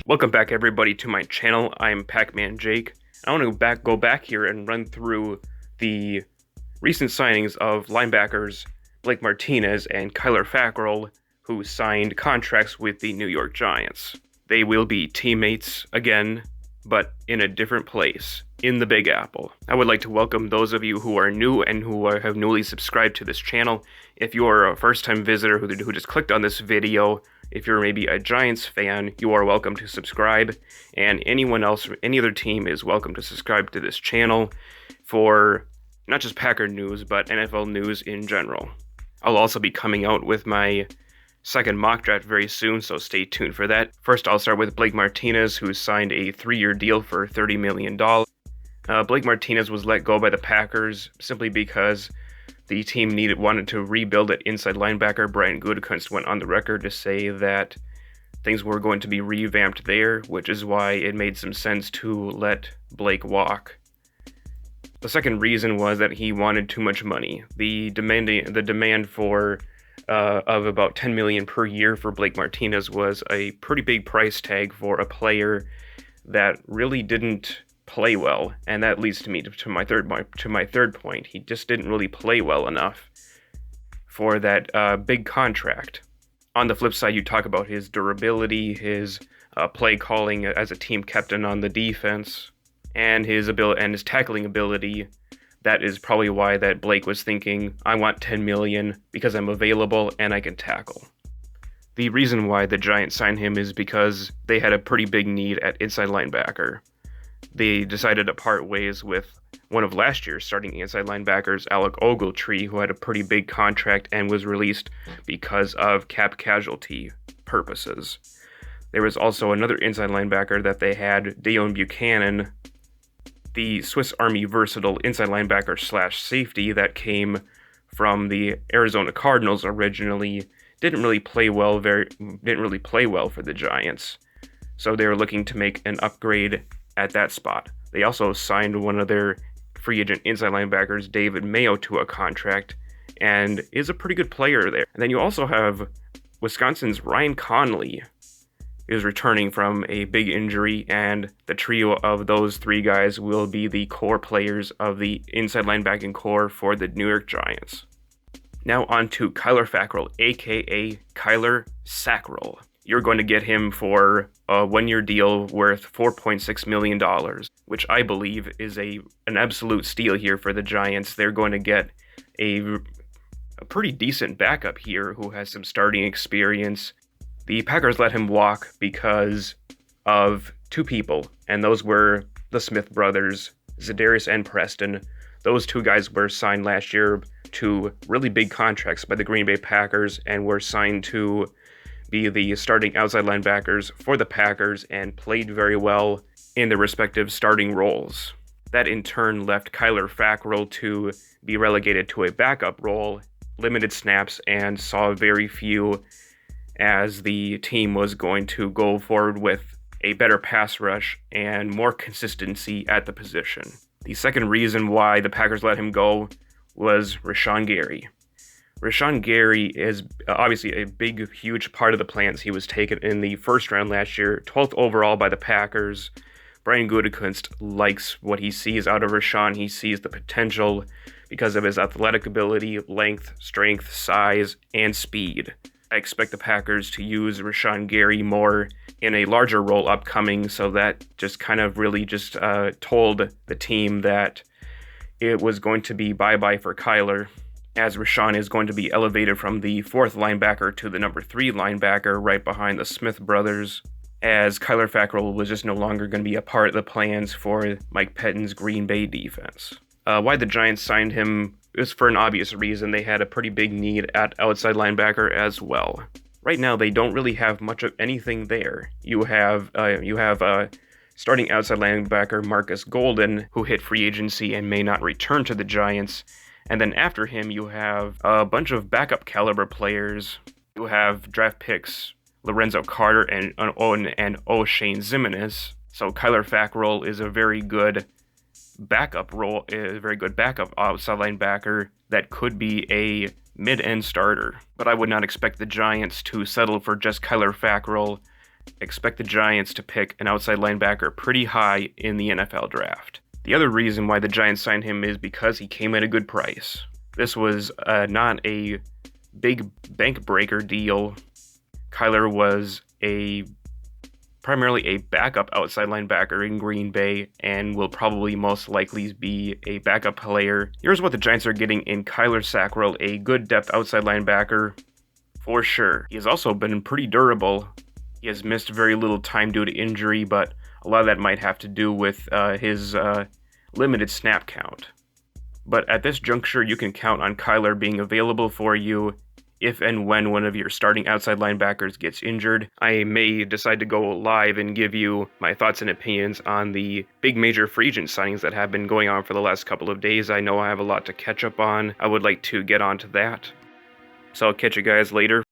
Welcome back everybody to my channel. I'm Pac-Man Jake. I want to go back here and run through the recent signings of linebackers Blake Martinez and Kyler Fackrell, who signed contracts with the New York Giants. They will be teammates again, but in a different place, in the Big Apple. I would like to welcome those of you who are new and who have newly subscribed to this channel. If you are a first-time visitor who just clicked on this video, if you're maybe a Giants fan, you are welcome to subscribe, and anyone else, any other team is welcome to subscribe to this channel for not just Packer news, but NFL news in general. I'll also be coming out with my second mock draft very soon, so stay tuned for that. First, I'll start with Blake Martinez, who signed a 3-year deal for $30 million. Blake Martinez was let go by the Packers simply because the team wanted to rebuild at inside linebacker. Brian Gutekunst went on the record to say that things were going to be revamped there, which is why it made some sense to let Blake walk. The second reason was that he wanted too much money. The demand for of about $10 million per year for Blake Martinez was a pretty big price tag for a player that really didn't play well, and that leads to my third point. He just didn't really play well enough for that big contract. On the flip side, you talk about his durability, his play calling as a team captain on the defense, and his ability and his tackling ability. That is probably why that Blake was thinking, I want $10 million because I'm available and I can tackle. The reason why the Giants signed him is because they had a pretty big need at inside linebacker. They decided to part ways with one of last year's starting inside linebackers, Alec Ogletree, who had a pretty big contract and was released because of cap casualty purposes. There was also another inside linebacker that they had, Deone Buchanan, the Swiss Army versatile inside linebacker / safety that came from the Arizona Cardinals originally, didn't really play well for the Giants. So they were looking to make an upgrade at that spot. They also signed one of their free agent inside linebackers, David Mayo, to a contract, and is a pretty good player there. And then you also have Wisconsin's Ryan Conley is returning from a big injury, and the trio of those three guys will be the core players of the inside linebacking core for the New York Giants. Now on to Kyler Fackrell, aka Kyler Fackrell. You're going to get him for a 1-year deal worth $4.6 million, which I believe is an absolute steal here for the Giants. They're going to get a pretty decent backup here who has some starting experience. The Packers let him walk because of two people, and those were the Smith brothers, Za'Darius and Preston. Those two guys were signed last year to really big contracts by the Green Bay Packers and were signed to be the starting outside linebackers for the Packers and played very well in their respective starting roles. That in turn left Kyler Fackrell to be relegated to a backup role, limited snaps, and saw very few as the team was going to go forward with a better pass rush and more consistency at the position. The second reason why the Packers let him go was Rashawn Gary. Rashawn Gary is obviously a big, huge part of the plans. He was taken in the first round last year, 12th overall by the Packers. Brian Gutekunst likes what he sees out of Rashawn. He sees the potential because of his athletic ability, length, strength, size, and speed. I expect the Packers to use Rashawn Gary more in a larger role upcoming, so that just kind of really just told the team that it was going to be bye-bye for Kyler, as Rashawn is going to be elevated from the 4th linebacker to the number 3 linebacker right behind the Smith brothers, as Kyler Fackrell was just no longer going to be a part of the plans for Mike Pettine's Green Bay defense. Why the Giants signed him is for an obvious reason. They had a pretty big need at outside linebacker as well. Right now, they don't really have much of anything there. You have starting outside linebacker Marcus Golden, who hit free agency and may not return to the Giants. And then after him, you have a bunch of backup caliber players. You have draft picks Lorenzo Carter and O'Shane Zimenez. So Kyler Fackrell is a very good backup outside linebacker that could be a mid-end starter. But I would not expect the Giants to settle for just Kyler Fackrell expect the Giants to pick an outside linebacker pretty high in the NFL draft. The other reason why the Giants signed him is because he came at a good price. This was not a big bank breaker deal. Kyler was primarily a backup outside linebacker in Green Bay and will probably most likely be a backup player. Here's what the Giants are getting in Kyler Fackrell, a good depth outside linebacker for sure. He has also been pretty durable. He has missed very little time due to injury, but a lot of that might have to do with his limited snap count. But at this juncture, you can count on Kyler being available for you if and when one of your starting outside linebackers gets injured. I may decide to go live and give you my thoughts and opinions on the big major free agent signings that have been going on for the last couple of days. I know I have a lot to catch up on. I would like to get onto that. So I'll catch you guys later.